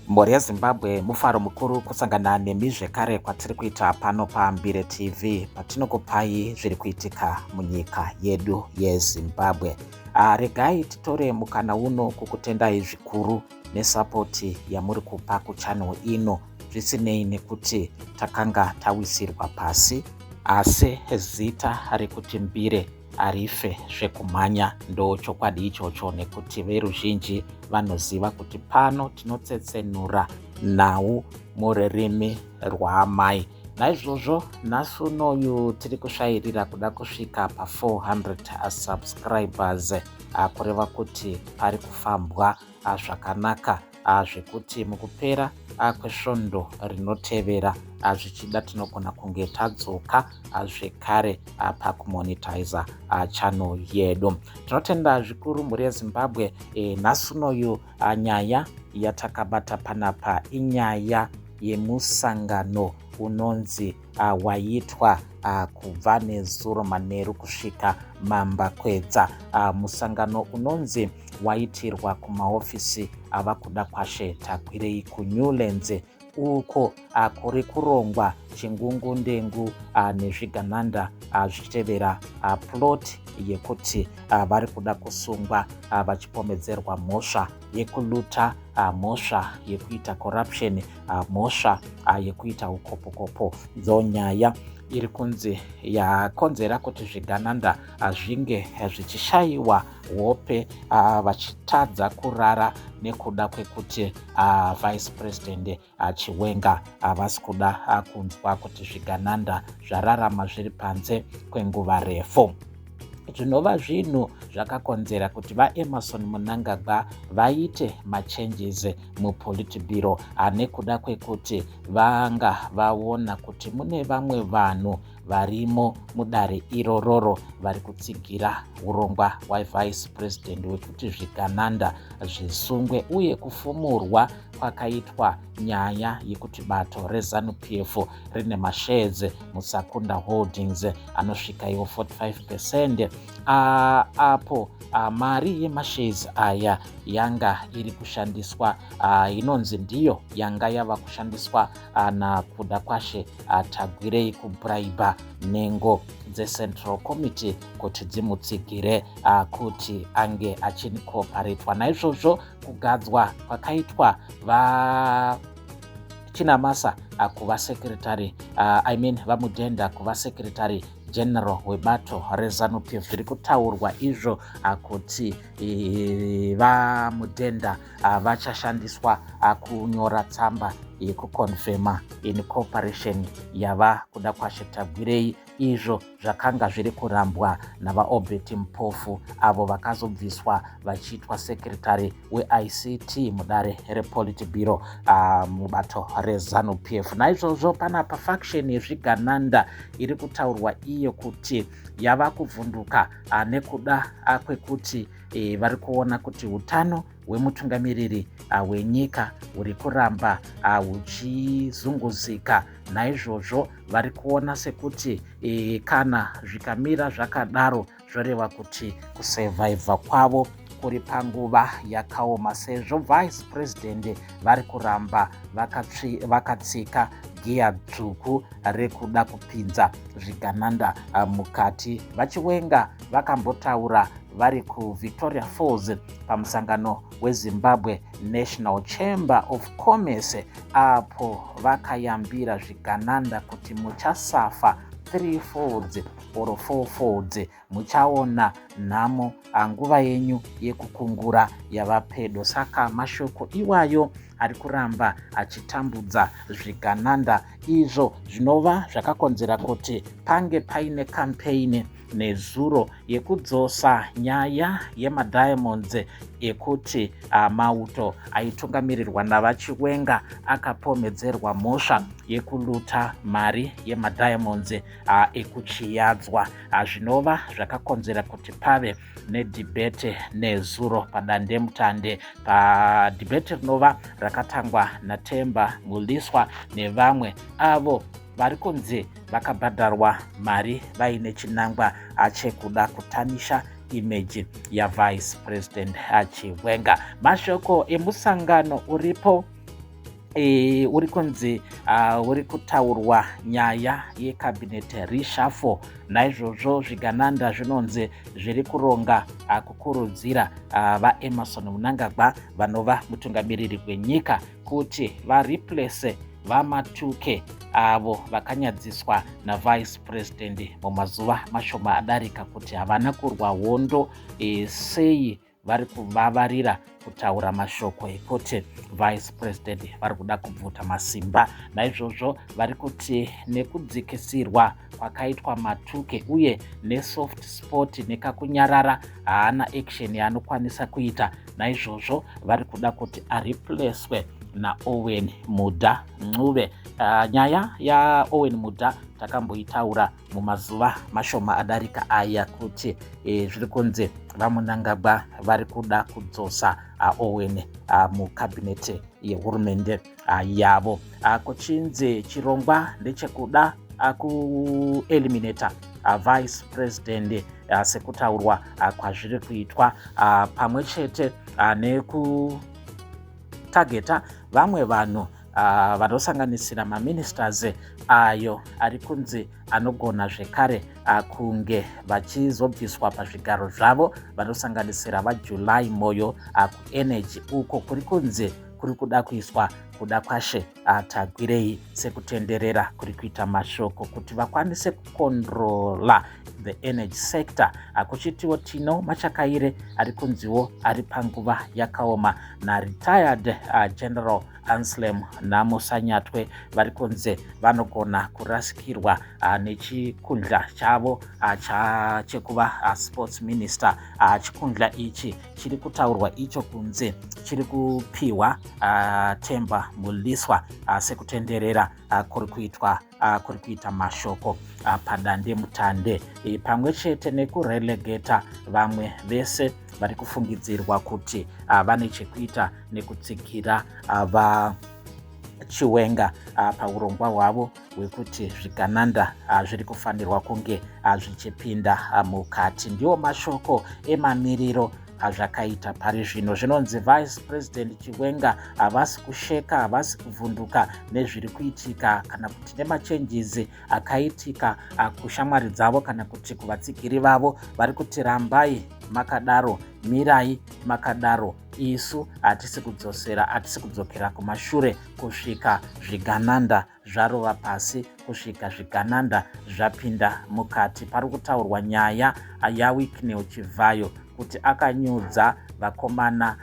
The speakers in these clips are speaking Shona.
Mhuri yeZimbabwe mufaro mukuru kusangana nemi zvekare kwatiri kuita pano paMbire TV patinokupai zviri kuitika munyika yedu yeZimbabwe. Regai titore mukana uno kukutendai zvikuru nesapoti yamuri kupa kuchannel ino, zvisinei nekuti takanga tawisirwa pasi, asi zita rekuti Mbire arife zvekumhanya ndo chokwadi ichocho, nekuti veruzhinji vanoziva kuti pano tinotsetsenura nhau mururimi rwaamai. Naizvozvo nhasi unoyu tiri kusvairira kuda kusvika pa400 subscribers, kureva kuti pari kufambwa zvakanaka, zvekuti mukupera kwesvondo rinotevera zvichida tinogona kunge tadzoka zvekare pakumonetiza channel yedu. Tinotenda zvikuru mhuri yeZimbabwe. Nhasi unoyu nyaya yatakabata panapa inyaya yemusangano unonzi waitwa kubva nezuro manheru kusvika mambakwedza. Musangano unonzi waitirwa kumaofisi ava kuda kwashe tagwirei kuNewlands, uko kuri kurongwa chingungundengu nezvigananda zvichitevera plot yekuti vari kuda kusungwa vachipomedzerwa mhosva yekuluta, mhosva yekuita corruption, mhosva yekuita ukopokopo. Nyaya iri kunzi yakonzera kuti zvigananda zvinge zvichishayiwa hope, vachitadza kurara nekuda kwekuti vice president Chiwenga vasi kuda kunzwa kuti zvigananda zvararama zviri panze kwenguva refu. Zvinova zvinhu zvakakonzera kuti vaEmmerson Mnangagwa vaite machanges muPolitburo nekuda kwekuti vanga vaona kuti mune vamwe vanhu varimo mudare irororo vari kutsigira urongwa hwavice president wekuti zvigananda zvisungwe, uye kufumurwa kwakaitwa nyaya yekuti bato reZANU-PF rine mashares muSakunda Holdings anosvika iwo 45%, apo mari yemashares aya yanga iri kushandiswa, inonzi ndiyo yanga yava kushandiswa nakuda kwashe tagwirei kubraiba nhengo dzeCentral Committee kuti dzimutsigire kuti ange achinikoparetwa. Naizvozvo kugadzwa kwakaitwa Chinamasa kuva secretary, vaMudhenda kuva secretary general webato reZANU-PF, zviri kutaurwa izvo kuti vaMudhenda vachashandiswa kunyora tsamba yekukonfema incorporation yava kuda kwashe tagwirei, izvo zvakanga zviri kurambwa navaObert Mpofu avo vakazobviswa vachiitwa secretary weICT mudare rePolitburo mubato reZANU-PF. Naizvozvo panapa faction yezvigananda iri kutaurwa iyo kuti yava kuvhunduka nekuda kwekuti vari kuona kuti utano hwemutungamiriri hwenyika huri kuramba huchizunguzika. Naizvozvo vari kuona sekuti kana zvikamira zvakadaro zvoreva kuti kusevhaivha kwavo kuri panguva yakaoma, sezvo vice president vari kuramba vakatsika giya dzvuku rekuda kupinza zvigananda mukati. VaChiwenga vakambotaura vari kuVictoria Falls pamusangano weZimbabwe National Chamber of Commerce, apo vakayambira zvigananda kuti muchasafa 3 folds or 4 folds, muchaona nhamo nguva yenyu yekukungura yava pedo. Saka mashoko iwayo ari kuramba achitambudza zvigananda izvo zvinova zvakakonzera kuti pange paine campaign nezuro yekudzosa nyaya yemadiamonds ekuti mauto aitungamirirwa navaChiwenga akapomedzerwa mhosva yekuluta mari yemadiamonds ekuchiyadzwa, zvinova zvakakonzera kuti pave nedhibhete nezuro padandemutande, padhibhete rinova rakatangwa naTemba Muliswa nevamwe avo vari kunzi vakabhadharwa mari vaine chinangwa chekuda kutanisha image yavice president Chiwenga. Mashoko emusangano uripo uri kunzi uri kutaurwa nyaya yecabinet reshuffle. Naizvozvo zvigananda zvinonzi zviri kuronga kukurudzira vaEmmerson Mnangagwa vanova mutungamiriri wenyika kuti vareplace vaMatuke avo vakanyadziswa navice president mumazuva mashoma adarika kuti havana kurwa hondo sei vari kuvavarira kutaura mashoko ekuti vice president vari kuda kubvuta masimba. Naizvozvo vari kuti nekudzikisirwa kwakaitwa Matuke uye nesoft sport nekakunyarara haana action yaanokwanisa kuita. Naizvozvo vari kuda kuti areplacewe naOwen Mudha Ncube. Nyaya yaOwen Mudha takamboitaura mumazuva mashoma adarika aya kuti zviri kunzi vaMnangagwa vari kuda kudzosa Owen mukabineti yehurumende yavo. Kuchinzi chirongwa ndechekuda kueliminata vice president sekutaurwa kwazviri kuitwa, pamwe chete nekutageta vamwe vanhu vanosanganisira maministers ayo ari kunzi anogona zvekare kunge vachizobviswa pazvigaro zvavo, vanosanganisira vaJuly Moyo kuenergy uko kuri kunzi kuri kuda kuiswa kuda kwashe Tagwirei sekutenderera kuri kuita mashoko kuti vakwanise kukontrola the energy sector. Kuchitiwo Tino Machakaire ari kunziwo ari panguva yakaoma naretired General Anselm Namusanyatwe vari kunze vanogona kurasikirwa nechikundla chavo chekuva sports minister. Chikundla ichi chiri kutaurwa icho kunze chiri kupiwa Temba Muliswa sekutenderera kuri kuita mashoko padande mutande, pamwe chete nekurelegeta vamwe vese vari kufungidzirwa kuti vane chekuita nekutsigira vaChiwenga paurongwa hwavo hwekuti zvigananda zviri kufanirwa kunge zvichipinda mukati. Ndiwo mashoko emamiriro azvakaita pari zvino. Zvinonzi vice president Chiwenga havasi kusheka, havasi kuvhunduka nezviri kuitika kana kuti nemachenjizi akaitika kushamwari dzavo kana kuti kuvatsigiri vavo. Vari kuti rambai makadaro, mirai makadaro, isu hatisi kudzokera kumashure kusvika zvigananda zvarova pasi, kusvika zvigananda zvapinda mukati. Pari kutaurwa nyaya yaWicknell Chivayo kuti akanyudza vakomana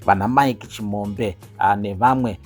vana Mike Chimombe nevamwe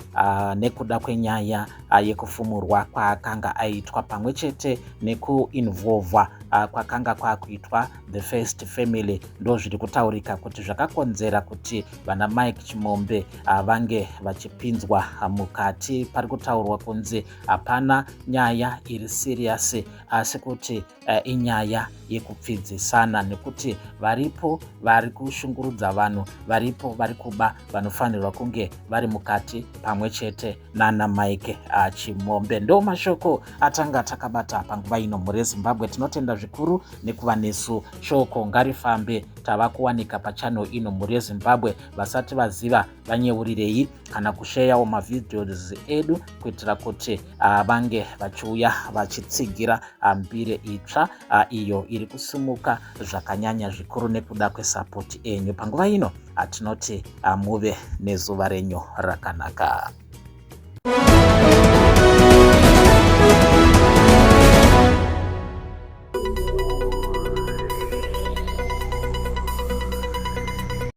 nekuda kwenyaya yekufumurwa kwaakanga aitwa, pamwe chete nekuinvolva kwakanga kwakuitwa the first family. Ndo zviri kutaurika kuti zvakakonzera kuti vana Mike Chimombe vange vachipinzwa mukati. Pari kutaurwa kunzi hapana nyaya iri serious, asi kuti inyaya yekupfidzisana, nekuti varipo vari kushungurudza vanhu, varipo vari kuba vanofanirwa kunge vari mukati pamwe chete nana Mike Chimombe. Ndo mashoko atanga takabata panguva ino mhuri yeZimbabwe. Tinotenda zvikuru nekuva nesu. Shoko ngarifambe, tava kuwanika pachannel ino mhuri yeZimbabwe. Vasati vaziva vanyeurirei kana kusheyawo mavideos edu kuitira kuti vange vachiuya vachitsigira mbire itsva iyo iri kusumuka zvakanyanya zvikuru nekuda kwesapoti enyu. Panguva ino tinoti muve nezuva renyu rakanaka.